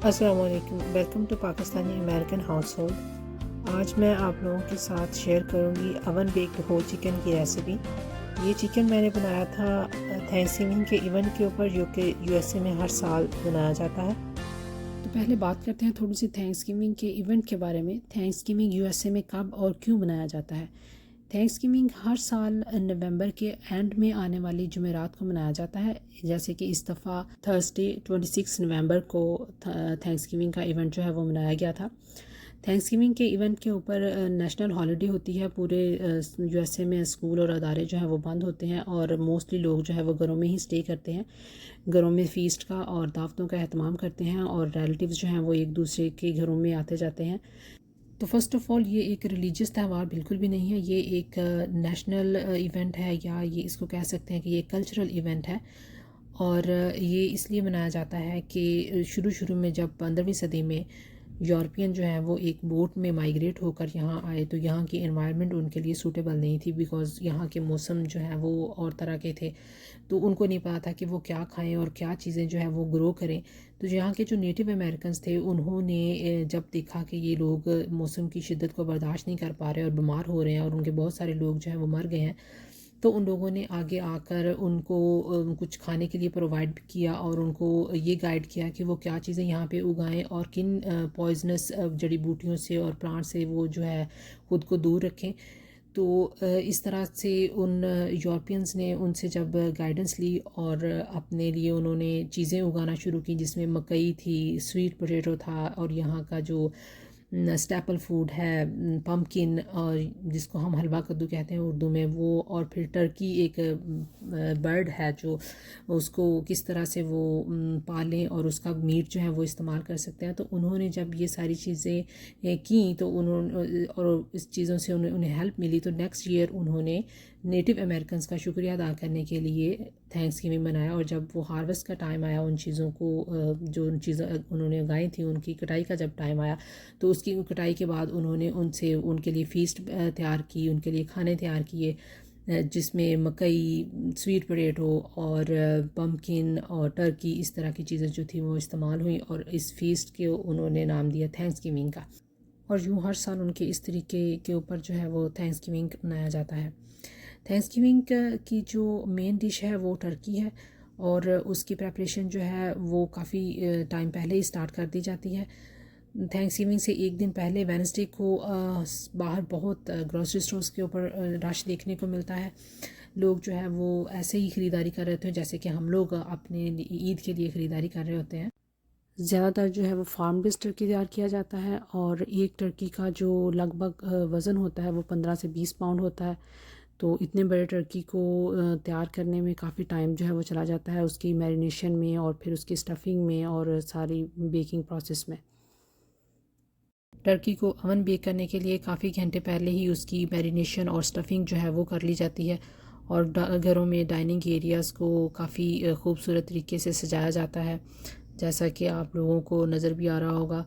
अस्सलाम वालेकुम, welcome to Pakistani American household. आज मैं आप लोगों के साथ शेयर करूंगी अवन बेक्ड होल चिकन की रेसिपी। ये चिकन मैंने बनाया था थैंक्सगिविंग के इवेंट के ऊपर, जो कि यूएसए में हर साल बनाया जाता है। तो पहले बात करते हैं थोड़ी सी थैंक्सगिविंग के इवेंट के बारे में। थैंक्सगिविंग यूएसए में कब और क्यों मनाया जाता है। थैंक्सगिविंग हर साल नवंबर के एंड में आने वाली जुमेरात को मनाया जाता है। जैसे कि इस दफ़ा थर्सडे 26 नवंबर को थैंक्सगिविंग का इवेंट जो है वो मनाया गया था। थैंक्सगिविंग के इवेंट के ऊपर नेशनल हॉलिडे होती है। पूरे यूएसए में स्कूल और अदारे जो है वो बंद होते हैं और मोस्टली लोग जो है वो घरों में ही स्टे करते हैं। घरों में फ़ीस्ट का और दावतों का अहतमाम करते हैं और रिलेटिव्स जो हैं वो एक दूसरे के घरों में आते जाते हैं। तो फ़र्स्ट ऑफ़ ऑल ये एक रिलीजियस त्यौहार बिल्कुल भी नहीं है, ये एक नेशनल इवेंट है, या ये इसको कह सकते हैं कि ये कल्चरल इवेंट है। और ये इसलिए मनाया जाता है कि शुरू शुरू में जब 15वीं सदी में यूरोपियन जो है वो एक बोट में माइग्रेट होकर यहाँ आए, तो यहाँ की एनवायरनमेंट उनके लिए सूटेबल नहीं थी, बिकॉज़ यहाँ के मौसम जो है वो और तरह के थे। तो उनको नहीं पता था कि वो क्या खाएं और क्या चीज़ें जो है वो ग्रो करें। तो यहाँ के जो नेटिव अमेरिकन्स थे, उन्होंने जब देखा कि ये लोग मौसम की शिद्दत को बर्दाश्त नहीं कर पा रहे और बीमार हो रहे हैं और उनके बहुत सारे लोग जो हैं वो मर गए हैं, तो उन लोगों ने आगे आकर उनको कुछ खाने के लिए प्रोवाइड किया और उनको ये गाइड किया कि वो क्या चीज़ें यहाँ पे उगाएं और किन पॉइजनस जड़ी बूटियों से और प्लांट से वो जो है ख़ुद को दूर रखें। तो इस तरह से उन यूरोपियंस ने उनसे जब गाइडेंस ली और अपने लिए उन्होंने चीज़ें उगाना शुरू की, जिसमें मकई थी, स्वीट पोटैटो था, और यहाँ का जो स्टेपल फूड है पम्पकिन, और जिसको हम हलवा कद्दू कहते हैं उर्दू में, वो, और फिर टर्की एक बर्ड है जो उसको किस तरह से वो पालें और उसका मीट जो है वो इस्तेमाल कर सकते हैं। तो उन्होंने जब ये सारी चीज़ें की तो उन्होंने, और इस चीज़ों से उन्हें हेल्प मिली, तो नेक्स्ट ईयर उन्होंने नेटिव अमेरिकन्स का शुक्रिया अदा करने के लिए थैंक्सगिविंग मनाया। और जब वो हार्वेस्ट का टाइम आया, उन चीज़ों को जो उन चीज़ें उन्होंने उगाई थी उनकी कटाई का जब टाइम आया, तो उसकी कटाई के बाद उन्होंने उनसे उनके लिए फ़ीस्ट तैयार की, उनके लिए खाने तैयार किए, जिसमें मकई, स्वीट पोटैटो और पम्पकिन और टर्की, इस तरह की चीज़ें जो थी वो इस्तेमाल हुई, और इस फ़ीस्ट के उन्होंने नाम दिया थैंक्सगिविंग का। और यूँ हर साल उनके इस तरीके के ऊपर जो है वो थैंक्सगिविंग मनाया जाता है। थैंक्सगिविंग की जो मेन डिश है वो टर्की है, और उसकी प्रेपरेशन जो है वो काफ़ी टाइम पहले ही स्टार्ट कर दी जाती है। थैंक्सगिविंग से एक दिन पहले वेडनेसडे को बाहर बहुत ग्रॉसरी स्टोर्स के ऊपर रश देखने को मिलता है। लोग जो है वो ऐसे ही ख़रीदारी कर रहे होते हैं जैसे कि हम लोग अपने ईद के लिए ख़रीदारी कर रहे होते हैं। ज़्यादातर जो है वो फार्म बेस्ड टर्की तैयार किया जाता है, और एक टर्की का जो लगभग वज़न होता है वो 15 से 20 पाउंड होता है। तो इतने बड़े टर्की को तैयार करने में काफ़ी टाइम जो है वो चला जाता है, उसकी मैरिनेशन में और फिर उसकी स्टफिंग में और सारी बेकिंग प्रोसेस में। टर्की को अवन बेक करने के लिए काफ़ी घंटे पहले ही उसकी मैरिनेशन और स्टफिंग जो है वो कर ली जाती है, और घरों में डाइनिंग एरियाज़ को काफ़ी खूबसूरत तरीके से सजाया जाता है, जैसा कि आप लोगों को नज़र भी आ रहा होगा।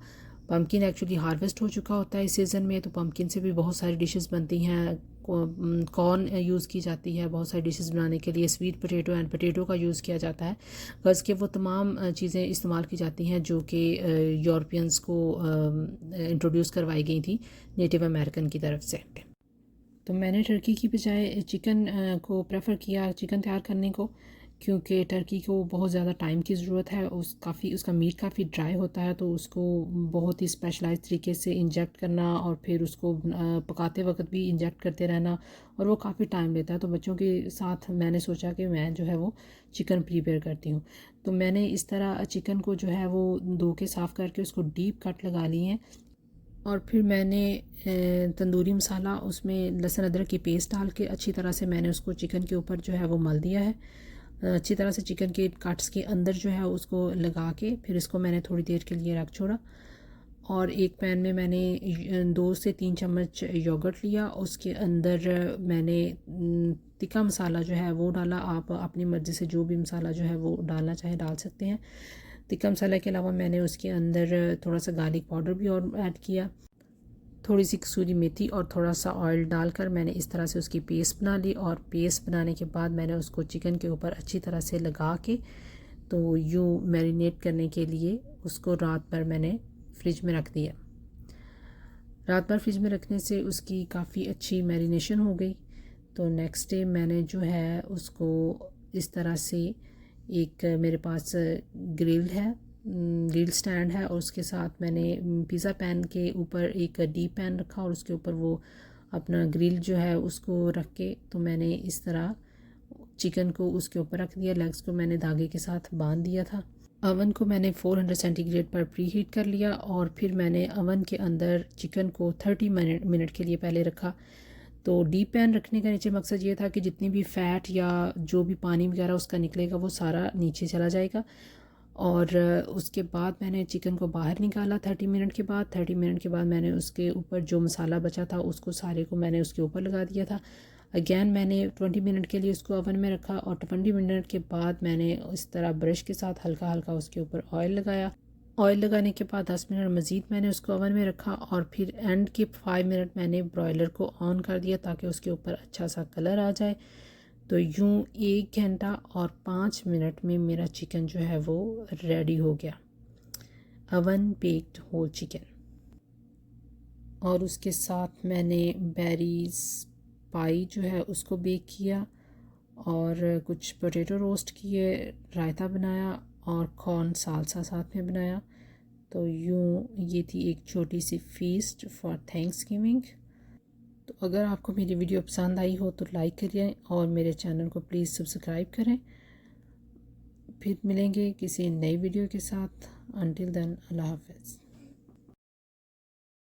पम्पकिन एक्चुअली हार्वेस्ट हो चुका होता है इस सीज़न में, तो पम्पकिन से भी बहुत सारी डिशेस बनती हैं। कॉर्न यूज़ की जाती है बहुत सारी डिशेस बनाने के लिए। स्वीट पोटैटो एंड पोटैटो का यूज़ किया जाता है। गर्ल्स के वो तमाम चीज़ें इस्तेमाल की जाती हैं जो कि यूरोपियंस को इंट्रोड्यूस करवाई गई थी नेटिव अमेरिकन की तरफ से। तो मैंने टर्की की बजाय चिकन को प्रेफर किया चिकन तैयार करने को, क्योंकि टर्की को बहुत ज़्यादा टाइम की ज़रूरत है। उसका मीट काफ़ी ड्राई होता है, तो उसको बहुत ही स्पेशलाइज्ड तरीके से इंजेक्ट करना और फिर उसको पकाते वक्त भी इंजेक्ट करते रहना, और वो काफ़ी टाइम लेता है। तो बच्चों के साथ मैंने सोचा कि मैं जो है वो चिकन प्रिपेयर करती हूँ। तो मैंने इस तरह चिकन को जो है वो धो के साफ़ करके उसको डीप कट लगा लिए हैं, और फिर मैंने तंदूरी मसाला, उसमें लहसुन अदरक की पेस्ट डाल के अच्छी तरह से मैंने उसको चिकन के ऊपर जो है वो मल दिया है। अच्छी तरह से चिकन के कट्स के अंदर जो है उसको लगा के फिर इसको मैंने थोड़ी देर के लिए रख छोड़ा। और एक पैन में मैंने 2 से 3 चम्मच योगर्ट लिया, उसके अंदर मैंने तिक्का मसाला जो है वो डाला। आप अपनी मर्ज़ी से जो भी मसाला जो है वो डालना चाहे डाल सकते हैं। तिक्का मसाला के अलावा मैंने उसके अंदर थोड़ा सा गार्लिक पाउडर भी और ऐड किया, थोड़ी सी कसूरी मेथी और थोड़ा सा ऑयल डालकर मैंने इस तरह से उसकी पेस्ट बना ली। और पेस्ट बनाने के बाद मैंने उसको चिकन के ऊपर अच्छी तरह से लगा के तो यूँ मैरिनेट करने के लिए उसको रात भर मैंने फ्रिज में रख दिया। रात भर फ्रिज में रखने से उसकी काफ़ी अच्छी मैरिनेशन हो गई। तो नेक्स्ट डे मैंने जो है उसको इस तरह से, एक मेरे पास ग्रिल स्टैंड है और उसके साथ मैंने पिज़्ज़ा पैन के ऊपर एक डीप पैन रखा और उसके ऊपर वो अपना ग्रिल जो है उसको रख के, तो मैंने इस तरह चिकन को उसके ऊपर रख दिया। लेग्स को मैंने धागे के साथ बांध दिया था। अवन को मैंने 400 सेंटीग्रेड पर प्री हीट कर लिया और फिर मैंने अवन के अंदर चिकन को 30 मिनट के लिए पहले रखा। तो डीप पैन रखने का नीचे मकसद ये था कि जितनी भी फ़ैट या जो भी पानी वगैरह उसका निकलेगा वो सारा नीचे चला जाएगा। और उसके बाद मैंने चिकन को बाहर निकाला 30 मिनट के बाद। 30 मिनट के बाद मैंने उसके ऊपर जो मसाला बचा था उसको सारे को मैंने उसके ऊपर लगा दिया था। अगेन मैंने 20 मिनट के लिए उसको ओवन में रखा और 20 मिनट के बाद मैंने इस तरह ब्रश के साथ हल्का हल्का उसके ऊपर ऑयल लगाया। ऑयल लगाने के बाद 10 मिनट मज़ीद मैंने उसको ओवन में रखा और फिर एंड के 5 मिनट मैंने ब्रॉयलर को ऑन कर दिया ताकि उसके ऊपर अच्छा सा कलर आ जाए। तो यूँ 1 घंटा और 5 मिनट में मेरा चिकन जो है वो रेडी हो गया, अवन बेक्ड होल चिकन। और उसके साथ मैंने बेरीज़ पाई जो है उसको बेक किया और कुछ पोटैटो रोस्ट किए, रायता बनाया और कॉर्न सालसा साथ में बनाया। तो यूँ ये थी एक छोटी सी फीस्ट फॉर थैंक्सगिविंग। तो अगर आपको मेरी वीडियो पसंद आई हो तो लाइक करिए और मेरे चैनल को प्लीज़ सब्सक्राइब करें। फिर मिलेंगे किसी नई वीडियो के साथ। अंटिल देन, अल्लाह हाफ़िज़।